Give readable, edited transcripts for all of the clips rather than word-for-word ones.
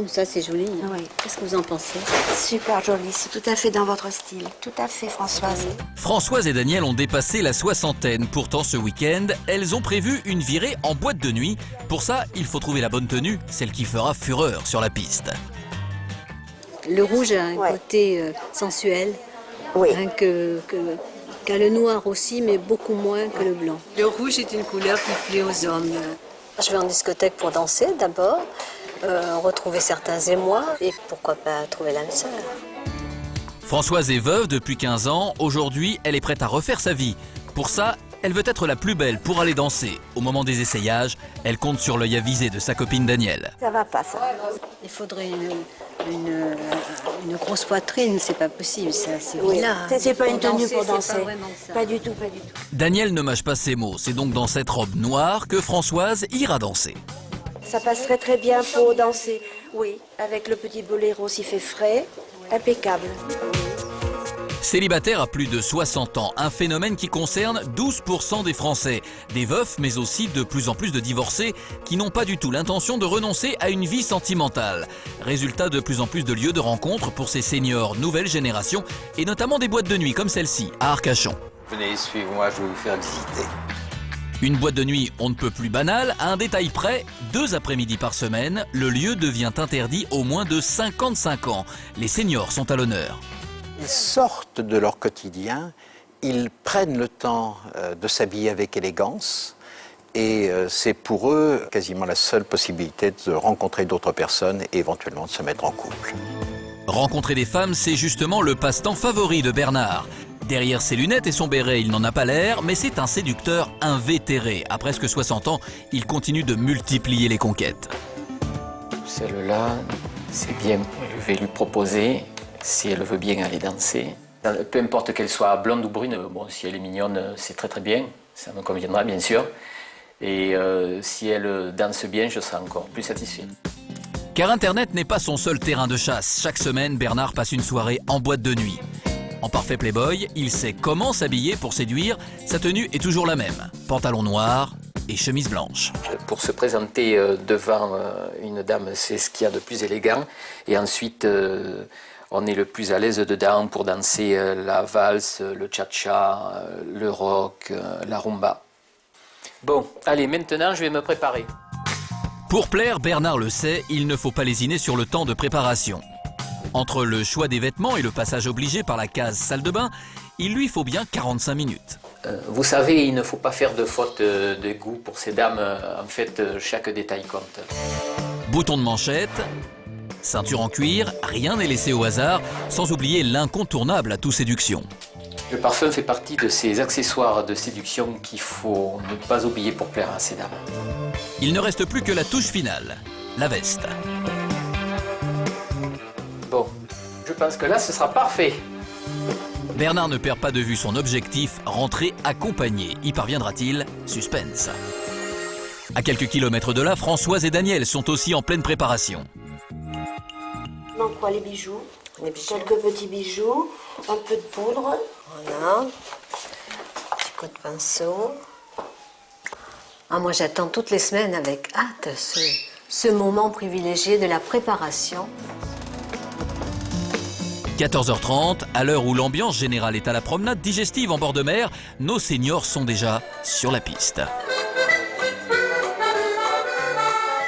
Ça, c'est joli. Oui. Qu'est-ce que vous en pensez? Super joli, c'est tout à fait dans votre style. Tout à fait, Françoise. Françoise et Daniel ont dépassé la soixantaine. Pourtant, ce week-end, elles ont prévu une virée en boîte de nuit. Pour ça, il faut trouver la bonne tenue, celle qui fera fureur sur la piste. Le rouge a un côté sensuel, Oui. hein, qu'a le noir aussi, mais beaucoup moins que le blanc. Le rouge est une couleur qui plaît aux hommes. Je vais en discothèque pour danser d'abord, retrouver certains émois et pourquoi pas trouver l'âme sœur. Françoise est veuve depuis 15 ans. Aujourd'hui, elle est prête à refaire sa vie. Pour ça, elle veut être la plus belle pour aller danser. Au moment des essayages, elle compte sur l'œil avisé de sa copine Danielle. Ça va pas, ça. Il faudrait une grosse poitrine, c'est pas possible, ça, c'est Oui. là. C'est pas une tenue pour c'est danser. Pas vraiment ça. Pas du tout, pas du tout. Danielle ne mâche pas ses mots. C'est donc dans cette robe noire que Françoise ira danser. Ça passerait très bien pour danser. Oui, avec le petit boléro s'il fait frais, impeccable. Célibataire à plus de 60 ans, un phénomène qui concerne 12% des Français. Des veufs, mais aussi de plus en plus de divorcés qui n'ont pas du tout l'intention de renoncer à une vie sentimentale. Résultat de plus en plus de lieux de rencontre pour ces seniors nouvelle génération et notamment des boîtes de nuit comme celle-ci, à Arcachon. Venez, suivez-moi, je vais vous faire visiter. Une boîte de nuit on ne peut plus banale, à un détail près, 2 après-midi par semaine, le lieu devient interdit aux moins de 55 ans. Les seniors sont à l'honneur. Ils sortent de leur quotidien, ils prennent le temps de s'habiller avec élégance et c'est pour eux quasiment la seule possibilité de rencontrer d'autres personnes et éventuellement de se mettre en couple. Rencontrer des femmes, c'est justement le passe-temps favori de Bernard. Derrière ses lunettes et son béret, il n'en a pas l'air, mais c'est un séducteur invétéré. À presque 60 ans, il continue de multiplier les conquêtes. Celle-là, c'est bien, je vais lui proposer, si elle veut bien aller danser. Peu importe qu'elle soit blonde ou brune, bon, si elle est mignonne, c'est très très bien, ça me conviendra bien sûr. Et si elle danse bien, je serai encore plus satisfait. Car Internet n'est pas son seul terrain de chasse. Chaque semaine, Bernard passe une soirée en boîte de nuit. En parfait playboy, il sait comment s'habiller pour séduire. Sa tenue est toujours la même. Pantalon noir et chemise blanche. Pour se présenter devant une dame, c'est ce qu'il y a de plus élégant. Et ensuite, on est le plus à l'aise dedans pour danser la valse, le cha-cha, le rock, la rumba. Bon, allez, maintenant je vais me préparer. Pour plaire, Bernard le sait, il ne faut pas lésiner sur le temps de préparation. Entre le choix des vêtements et le passage obligé par la case salle de bain, il lui faut bien 45 minutes. Vous savez, il ne faut pas faire de faute de goût pour ces dames. En fait, chaque détail compte. Bouton de manchette, ceinture en cuir, rien n'est laissé au hasard, sans oublier l'incontournable atout séduction. Le parfum fait partie de ces accessoires de séduction qu'il faut ne pas oublier pour plaire à ces dames. Il ne reste plus que la touche finale, la veste. Bon, je pense que là, ce sera parfait. Bernard ne perd pas de vue son objectif, rentrer accompagné. Y parviendra-t-il? Suspense. À quelques kilomètres de là, Françoise et Daniel sont aussi en pleine préparation. Il manque quoi, les bijoux? Quelques petits bijoux, un peu de poudre. Voilà. Petit coup de pinceau. Ah, moi, j'attends toutes les semaines avec hâte ce moment privilégié de la préparation. 14h30, à l'heure où l'ambiance générale est à la promenade digestive en bord de mer, nos seniors sont déjà sur la piste.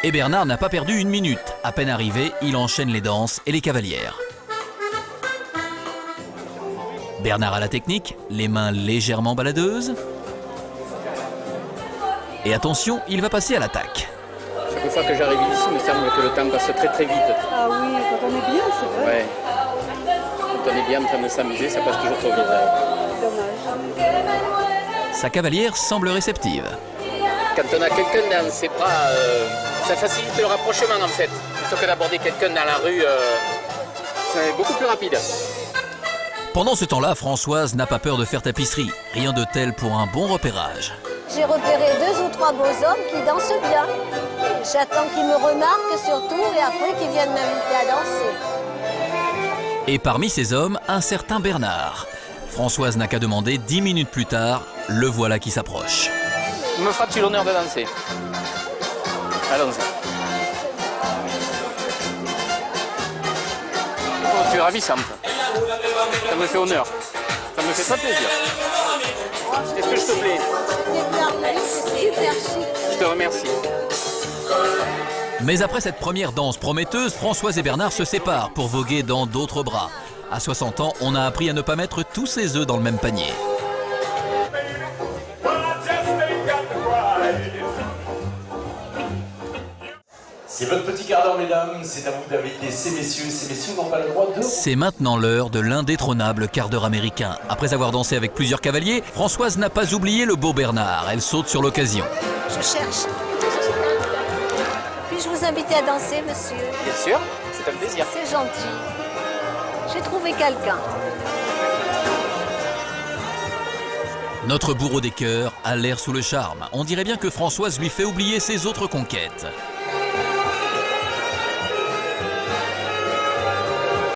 Et Bernard n'a pas perdu une minute. À peine arrivé, il enchaîne les danses et les cavalières. Bernard a la technique, les mains légèrement baladeuses. Et attention, il va passer à l'attaque. Chaque fois que j'arrive ici, il me semble que le temps passe très très vite. Ah oui, quand on est bien, c'est vrai. Ouais. Quand on est bien en train de s'amuser, ça passe toujours trop vite. Dommage. Sa cavalière semble réceptive. Quand on a quelqu'un dans ses bras, ça facilite le rapprochement en fait. Plutôt que d'aborder quelqu'un dans la rue, c'est beaucoup plus rapide. Pendant ce temps-là, Françoise n'a pas peur de faire tapisserie. Rien de tel pour un bon repérage. J'ai repéré 2 ou 3 beaux hommes qui dansent bien. J'attends qu'ils me remarquent surtout et après qu'ils viennent m'inviter à danser. Et parmi ces hommes, un certain Bernard. Françoise n'a qu'à demander 10 minutes plus tard, le voilà qui s'approche. Me feras-tu l'honneur de danser? Allons-y. suis ravissante. Ça me fait honneur. Ça me fait très plaisir. Est-ce que je te plais? Je te remercie. Mais après cette première danse prometteuse, Françoise et Bernard se séparent pour voguer dans d'autres bras. À 60 ans, on a appris à ne pas mettre tous ses œufs dans le même panier. C'est votre petit quart d'heure, mesdames. C'est à vous d'inviter ces messieurs. Ces messieurs n'ont pas le droit de... C'est maintenant l'heure de l'indétrônable quart d'heure américain. Après avoir dansé avec plusieurs cavaliers, Françoise n'a pas oublié le beau Bernard. Elle saute sur l'occasion. Je cherche. Puis-je vous inviter à danser, monsieur? Bien sûr, c'est un plaisir. C'est gentil. J'ai trouvé quelqu'un. Notre bourreau des cœurs a l'air sous le charme. On dirait bien que Françoise lui fait oublier ses autres conquêtes.